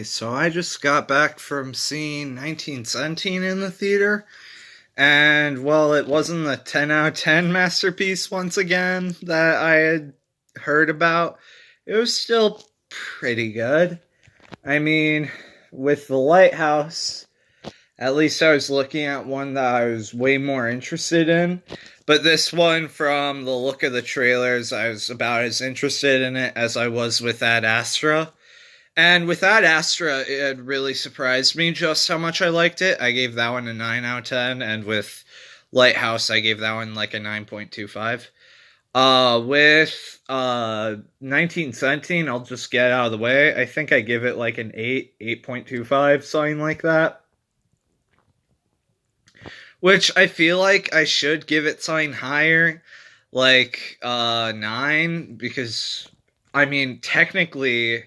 So I just got back from seeing 1917 in the theater, and well, it wasn't the 10 out of 10 masterpiece once again that I had heard about. It was still pretty good. I mean, with The Lighthouse, at least I was looking at one that I was way more interested in. But this one, from the look of the trailers, I was about as interested in it as I was with Ad Astra. And with that Astra, it really surprised me just how much I liked it. I gave that one a 9 out of 10, and with Lighthouse, I gave that one like a 9.25. With 1917, I'll just get out of the way. I think I give it like an 8, 8.25, something like that. Which I feel like I should give it something higher, like 9, because I mean, technically,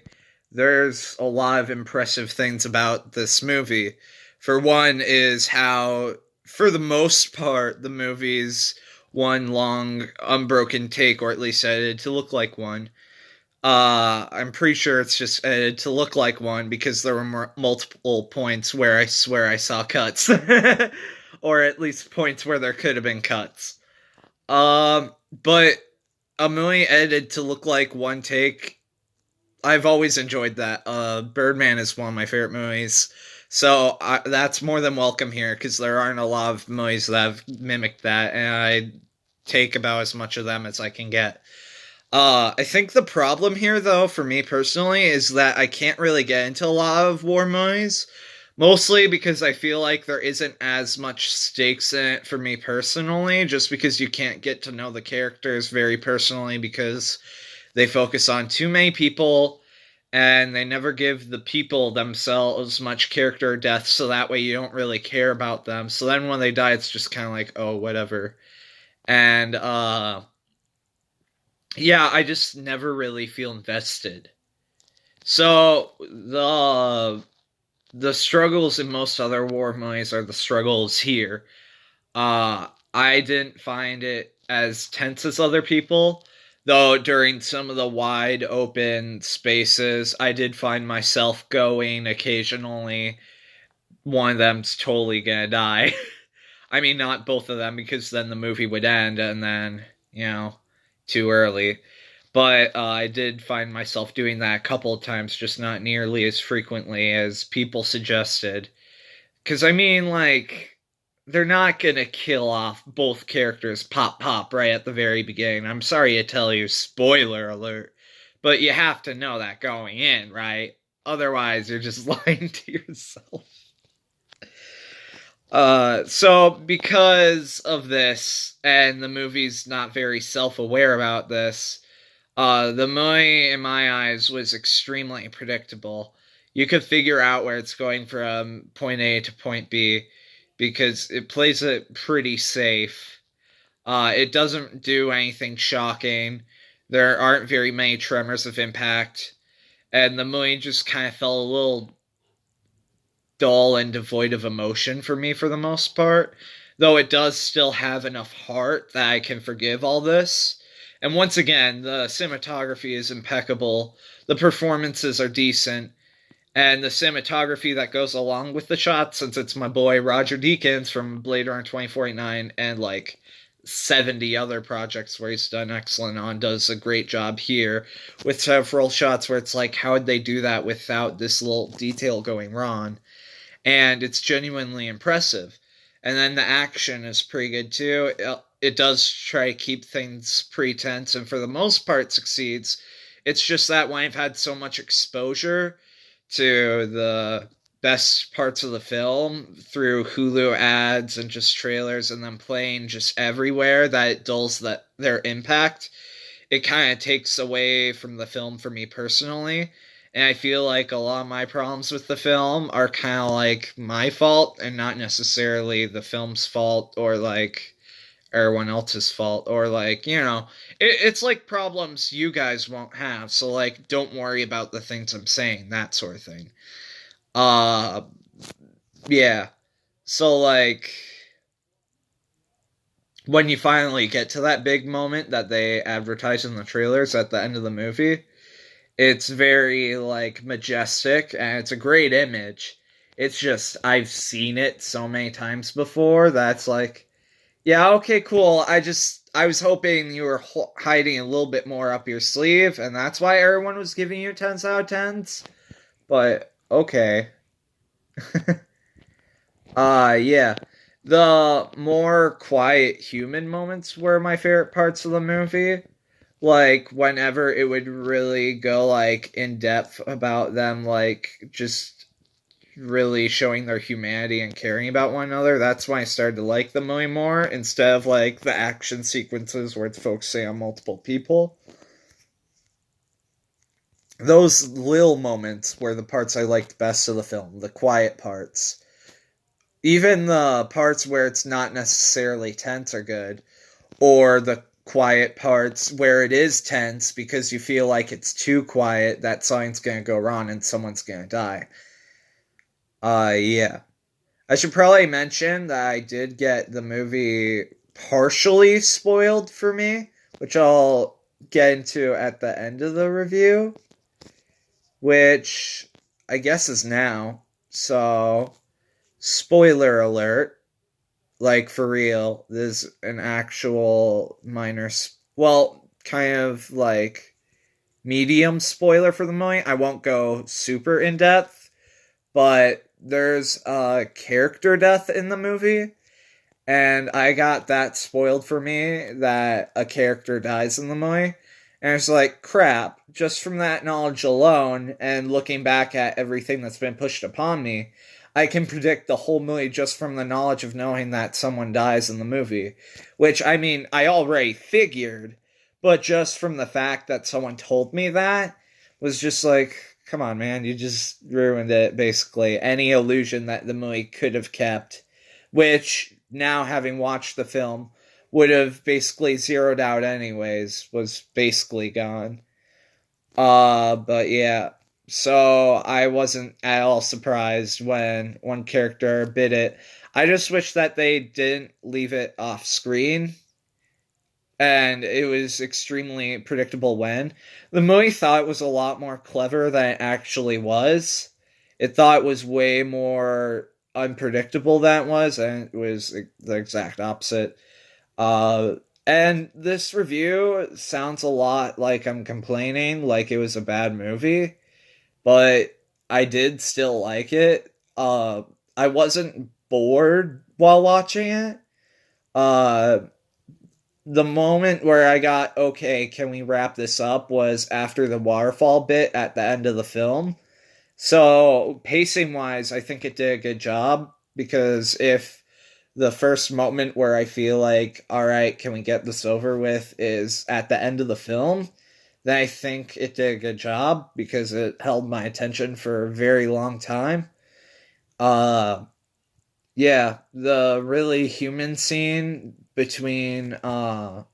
there's a lot of impressive things about this movie. For one, is how, for the most part, the movie's one long, unbroken take, or at least edited to look like one. I'm pretty sure it's just edited to look like one because there were multiple points where I swear I saw cuts. Or at least points where there could have been cuts. But a movie edited to look like one take, I've always enjoyed that. Birdman is one of my favorite movies, so that's more than welcome here because there aren't a lot of movies that have mimicked that, and I take about as much of them as I can get. I think the problem here, though, for me personally, is that I can't really get into a lot of war movies, mostly because I feel like there isn't as much stakes in it for me personally, just because you can't get to know the characters very personally because they focus on too many people and they never give the people themselves much character depth, so that way you don't really care about them. So then when they die, it's just kind of like, oh, whatever. And yeah, I just never really feel invested. So the struggles in most other war movies are the struggles here. I didn't find it as tense as other people, though during some of the wide open spaces, I did find myself going occasionally. One of them's totally gonna die. I mean, not both of them, because then the movie would end, and then, too early. But I did find myself doing that a couple of times, just not nearly as frequently as people suggested. Because, I mean, like, they're not gonna kill off both characters pop right at the very beginning. I'm sorry to tell you, spoiler alert, but you have to know that going in, right? Otherwise, you're just lying to yourself. So because of this, and the movie's not very self-aware about this, the movie, in my eyes, was extremely predictable. You could figure out where it's going from point A to point B because it plays it pretty safe. It doesn't do anything shocking. There aren't very many tremors of impact, and the movie just kind of felt a little dull and devoid of emotion for me for the most part. Though it does still have enough heart that I can forgive all this. And once again, the cinematography is impeccable. The performances are decent. And the cinematography that goes along with the shots, since it's my boy Roger Deakins from Blade Runner 2049 and like 70 other projects where he's done excellent on, does a great job here with several shots where it's like, how would they do that without this little detail going wrong? And it's genuinely impressive. And then the action is pretty good too. It does try to keep things pretty tense, and for the most part succeeds. It's just that when I've had so much exposure to the best parts of the film through Hulu ads and just trailers and them playing just everywhere, that it dulls their impact. It kind of takes away from the film for me personally. And I feel like a lot of my problems with the film are kind of like my fault and not necessarily the film's fault or like everyone else's fault, or like, it's like problems you guys won't have. So like, don't worry about the things I'm saying, that sort of thing. Uh, yeah. So like, when you finally get to that big moment that they advertise in the trailers at the end of the movie, It's very like majestic and it's a great image. It's just I've seen it so many times before that's like, yeah, okay, cool. I was hoping you were hiding a little bit more up your sleeve and that's why everyone was giving you 10s out of 10s. But okay. Yeah. The more quiet human moments were my favorite parts of the movie. Like whenever it would really go like in depth about them like just really showing their humanity and caring about one another, that's when I started to like the movie more instead of like the action sequences where it's focusing on multiple people. Those little moments were the parts I liked best of the film, the quiet parts. Even the parts where it's not necessarily tense are good, or the quiet parts where it is tense because you feel like it's too quiet that something's gonna go wrong and someone's gonna die. Yeah. I should probably mention that I did get the movie partially spoiled for me, which I'll get into at the end of the review, which I guess is now. So, spoiler alert. Like, for real, there's an actual minor, well, kind of like medium spoiler for the movie. I won't go super in depth, but there's a character death in the movie, and I got that spoiled for me that a character dies in the movie. And it's like, crap, just from that knowledge alone, and looking back at everything that's been pushed upon me, I can predict the whole movie just from the knowledge of knowing that someone dies in the movie. Which, I mean, I already figured, but just from the fact that someone told me that was just like, come on, man, you just ruined it, basically. Any illusion that the movie could have kept, which now having watched the film would have basically zeroed out anyways, was basically gone. But yeah. So I wasn't at all surprised when one character bit it. I just wish that they didn't leave it off screen and it was extremely predictable when. The movie thought it was a lot more clever than it actually was. It thought it was way more unpredictable than it was, and it was the exact opposite. Uh, and this review sounds a lot like I'm complaining, like it was a bad movie, but I did still like it. I wasn't bored while watching it. Uh, the moment where I got, okay, can we wrap this up, was after the waterfall bit at the end of the film. So, pacing wise, I think it did a good job because if the first moment where I feel like, all right, can we get this over with, is at the end of the film, then I think it did a good job because it held my attention for a very long time. Uh, yeah, the really human scene between the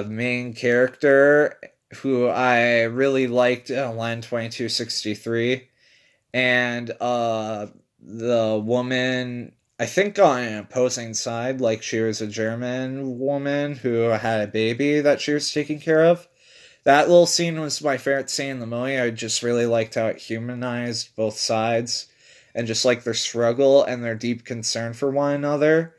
main character, who I really liked in Line 2263, and the woman, I think on an opposing side, like she was a German woman who had a baby that she was taking care of. That little scene was my favorite scene in the movie. I just really liked how it humanized both sides and just like their struggle and their deep concern for one another.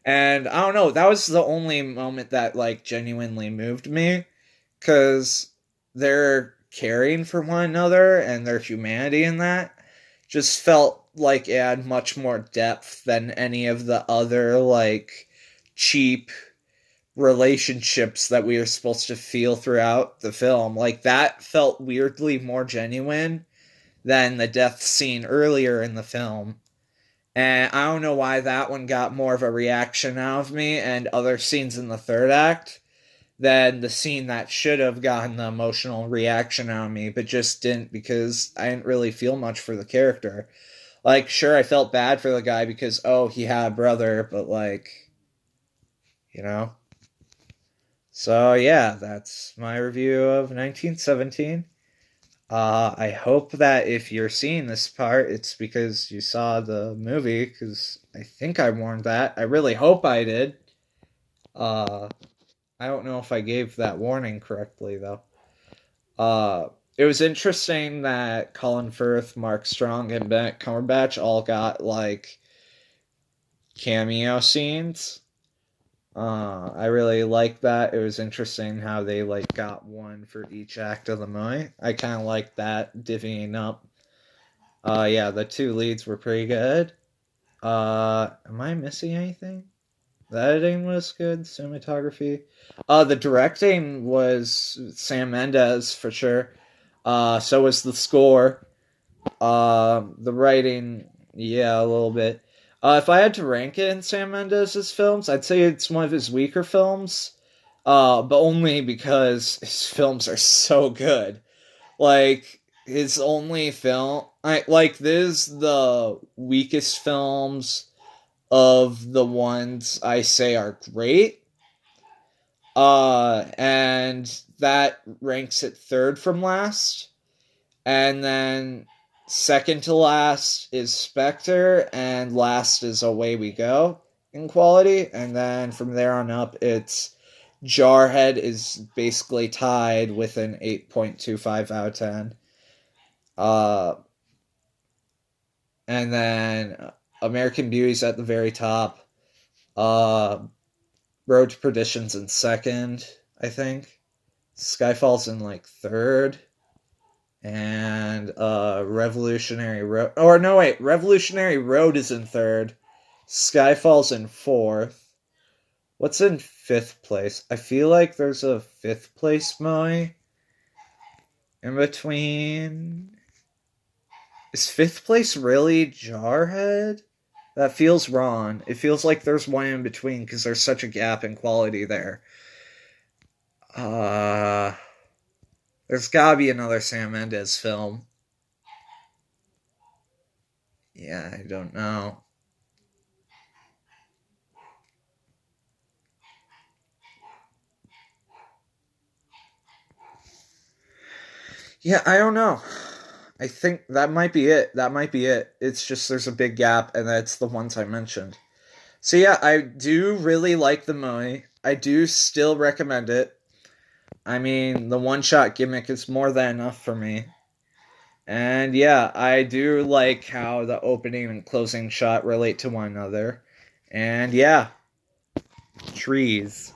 And I don't know, that was the only moment that like genuinely moved me because they're caring for one another and their humanity in that just felt like it had much more depth than any of the other like cheap relationships that we were supposed to feel throughout the film. Like that felt weirdly more genuine than the death scene earlier in the film. And I don't know why that one got more of a reaction out of me and other scenes in the third act than the scene that should have gotten the emotional reaction out of me, but just didn't because I didn't really feel much for the character. Like, sure, I felt bad for the guy because, oh, he had a brother, but like, you know? So, yeah, that's my review of 1917. I hope that if you're seeing this part, it's because you saw the movie, because I think I warned that. I really hope I did. Uh, I don't know if I gave that warning correctly, though. Uh, it was interesting that Colin Firth, Mark Strong, and Benedict Cumberbatch all got like cameo scenes. I really liked that. It was interesting how they like got one for each act of the movie. I kind of like that divvying up. Yeah, the two leads were pretty good. Am I missing anything? The editing was good. Cinematography. The directing was Sam Mendes for sure. So was the score. The writing, yeah, a little bit. If I had to rank it in Sam Mendes' films, I'd say it's one of his weaker films. But only because his films are so good. Like his only film, I like this is the weakest films of the ones I say are great. And that ranks it third from last. And then second to last is Spectre, and last is Away We Go in quality. And then from there on up, it's Jarhead is basically tied with an 8.25 out of 10. Uh, and then American Beauty's at the very top. Uh, Road to Perdition's in second, I think. Skyfall's in like third. And Revolutionary Road. Or no, wait. Revolutionary Road is in third. Skyfall's in fourth. What's in fifth place? I feel like there's a fifth place movie in between. Is fifth place really Jarhead? That feels wrong. It feels like there's one in between because there's such a gap in quality there. Uh, there's gotta be another Sam Mendes film. Yeah, I don't know. Yeah, I don't know. I think that might be it. That might be it. It's just there's a big gap, and that's the ones I mentioned. So yeah, I do really like the movie. I do still recommend it. I mean, the one shot gimmick is more than enough for me. And yeah, I do like how the opening and closing shot relate to one another. And yeah, trees.